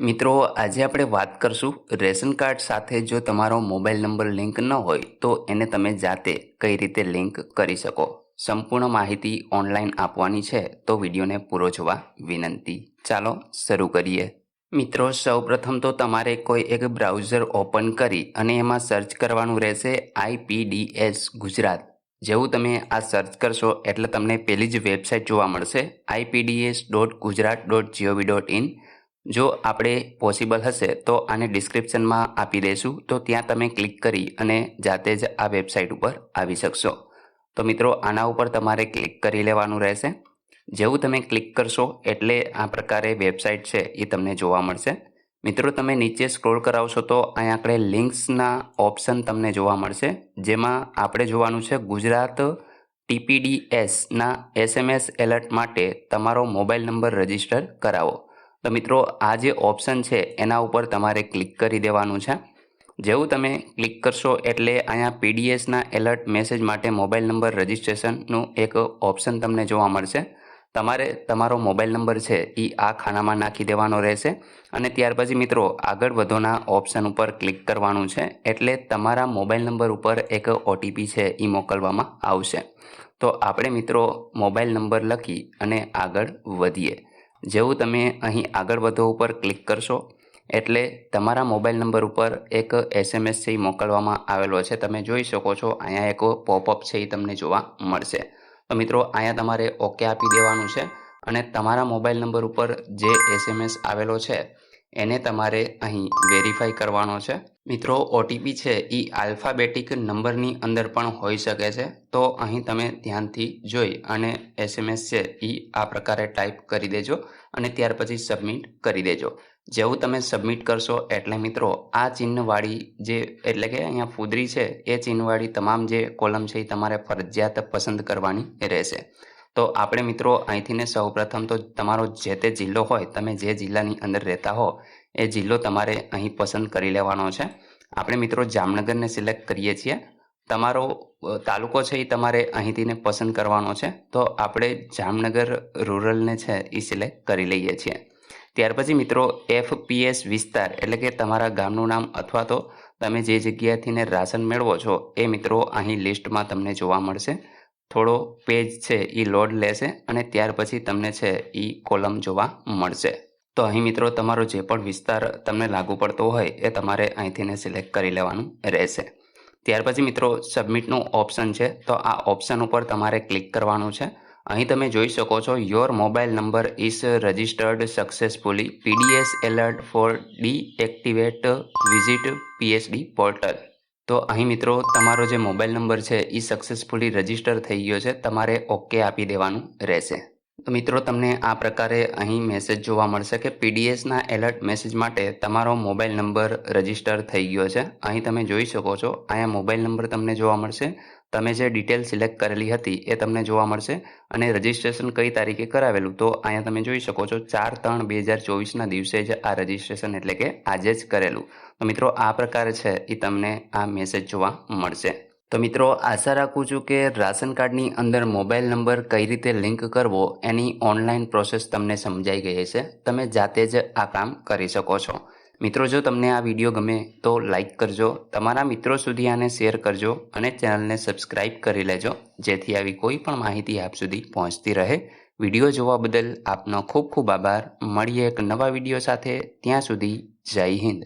મિત્રો, આજે આપણે વાત કરશું રેશન કાર્ડ સાથે જો તમારો મોબાઈલ નંબર લિંક ન હોય તો એને તમે જાતે કઈ રીતે લિંક કરી શકો. સંપૂર્ણ માહિતી ઓનલાઈન આપવાની છે તો વિડીયોને પૂરો જોવા વિનંતી. ચાલો શરૂ કરીએ. મિત્રો, સૌપ્રથમ તો તમારે કોઈ એક બ્રાઉઝર ઓપન કરી અને એમાં સર્ચ કરવાનું રહેશે IPDS ગુજરાત. જેવું તમે આ સર્ચ કરશો એટલે તમને પેલી જ વેબસાઇટ જોવા મળશે ipds.gujarat.gov.in. જો આપણે પોસિબલ હશે તો આને ડિસ્ક્રિપ્શનમાં આપી દઈશું, તો ત્યાં તમે ક્લિક કરી અને જાતે જ આ વેબસાઇટ ઉપર આવી શકશો. તો મિત્રો, આના ઉપર તમારે ક્લિક કરી લેવાનું રહેશે. જેવું તમે ક્લિક કરશો એટલે આ પ્રકારે વેબસાઇટ છે એ તમને જોવા મળશે. મિત્રો, તમે નીચે સ્ક્રોલ કરાવશો તો અહીંયા આપણે લિંક્સના ઓપ્શન તમને જોવા મળશે, જેમાં આપણે જોવાનું છે ગુજરાત TPDSના SMS એલર્ટ માટે તમારો મોબાઈલ નંબર રજીસ્ટર કરાવો. તો મિત્રો, આ જે ઓપ્શન છે એના ઉપર તમારે ક્લિક કરી દેવાનું છે. જેવું તમે ક્લિક કરશો એટલે અહીંયા PDSના એલર્ટ મેસેજ માટે મોબાઈલ નંબર રજિસ્ટ્રેશનનું એક ઓપ્શન તમને જોવા મળશે. તમારે તમારો મોબાઈલ નંબર છે એ આ ખાનામાં નાખી દેવાનો રહેશે અને ત્યાર પછી મિત્રો આગળ વધોના ઓપ્શન ઉપર ક્લિક કરવાનું છે, એટલે તમારા મોબાઈલ નંબર ઉપર એક OTP છે એ મોકલવામાં આવશે. તો આપણે મિત્રો મોબાઈલ નંબર લખી અને આગળ વધીએ. જેવું તમે અહીં આગળ વધો ઉપર ક્લિક કરશો એટલે તમારા મોબાઈલ નંબર ઉપર એક SMS છે એ મોકલવામાં આવેલો છે. તમે જોઈ શકો છો અહીંયા એક પોપઅપ છે એ તમને જોવા મળશે. તો મિત્રો, અહીંયા તમારે ઓકે આપી દેવાનું છે અને તમારા મોબાઈલ નંબર ઉપર જે SMS આવેલો છે એને તમારે અહીં વેરીફાઈ કરવાનો છે. મિત્રો, OTP છે એ આલ્ફાબેટિક નંબરની અંદર પણ હોઈ શકે છે, તો અહીં તમે ધ્યાનથી જોઈ અને SMS છે એ આ પ્રકારે ટાઈપ કરી દેજો અને ત્યાર પછી સબમિટ કરી દેજો. જેવું તમે સબમિટ કરશો એટલે મિત્રો આ ચિહ્નવાળી જે એટલે કે અહીંયા ફૂદરી છે એ ચિહ્નવાળી તમામ જે કોલમ છે એ તમારે ફરજિયાત પસંદ કરવાની રહેશે. તો આપણે મિત્રો અહીંથી ને સૌપ્રથમ તો તમારો જે તે જિલ્લો હોય, તમે જે જિલ્લાની અંદર રહેતા હો એ જિલ્લો તમારે અહીં પસંદ કરી લેવાનો છે. આપણે મિત્રો જામનગરને સિલેક્ટ કરીએ છીએ. તમારો તાલુકો છે એ તમારે અહીંથી ને પસંદ કરવાનો છે, તો આપણે જામનગર રૂરલને છે એ સિલેક્ટ કરી લઈએ છીએ. ત્યાર પછી મિત્રો FPS વિસ્તાર એટલે કે તમારા ગામનું નામ અથવા તો તમે જે જગ્યાએથી ને રાશન મેળવો છો એ મિત્રો અહીં લિસ્ટમાં તમને જોવા મળશે. થોડો પેજ છે એ લોડ લેશે અને ત્યાર પછી તમને છે એ કોલમ જોવા મળશે. તો અહીં મિત્રો તમારો જે પણ વિસ્તાર તમને લાગુ પડતો હોય એ તમારે અહીંથી ને સિલેક્ટ કરી લેવાનું રહેશે. ત્યાર પછી મિત્રો સબમિટનું ઓપ્શન છે, તો આ ઓપ્શન ઉપર તમારે ક્લિક કરવાનું છે. અહીં તમે જોઈ શકો છો your mobile number is registered successfully, PDS alert for deactivate visit PSD portal. તો અહીં મિત્રો તમારો જે મોબાઈલ નંબર છે એ સક્સેસફુલી રજિસ્ટર થઈ ગયો છે, તમારે ઓકે આપી દેવાનું રહેશે. તો મિત્રો તમને આ પ્રકારે અહીં મેસેજ જોવા મળશે કે PDSના એલર્ટ મેસેજ માટે તમારો મોબાઈલ નંબર રજિસ્ટર થઈ ગયો છે. અહીં તમે જોઈ શકો છો અહીંયા મોબાઈલ નંબર તમને જોવા મળશે, તમે જે ડિટેલ સિલેક્ટ કરેલી હતી એ તમને જોવા મળશે અને રજિસ્ટ્રેશન કઈ તારીખે કરાવેલું તો અહીંયા તમે જોઈ શકો છો 4/3/2024ના દિવસે જ આ રજિસ્ટ્રેશન એટલે કે આજે જ કરેલું. તો મિત્રો આ પ્રકારે છે એ તમને આ મેસેજ જોવા મળશે. તો મિત્રો, આશા રાખું છું કે રાશન કાર્ડની અંદર મોબાઈલ નંબર કઈ રીતે લિંક કરવો એની ઓનલાઈન પ્રોસેસ તમને સમજાઈ ગઈ હશે. તમે જાતે જ આ કામ કરી શકો છો. મિત્રો, જો તમને આ વિડીયો ગમે તો લાઈક કરજો, તમારા મિત્રો સુધી આને શેર કરજો અને ચેનલને સબસ્ક્રાઈબ કરી લેજો, જેથી આવી કોઈ પણ માહિતી આપ સુધી પહોંચતી રહે. વિડીયો જોવા બદલ આપનો ખૂબ ખૂબ આભાર. મળીએ એક નવા વિડીયો સાથે. ત્યાં સુધી જય હિન્દ.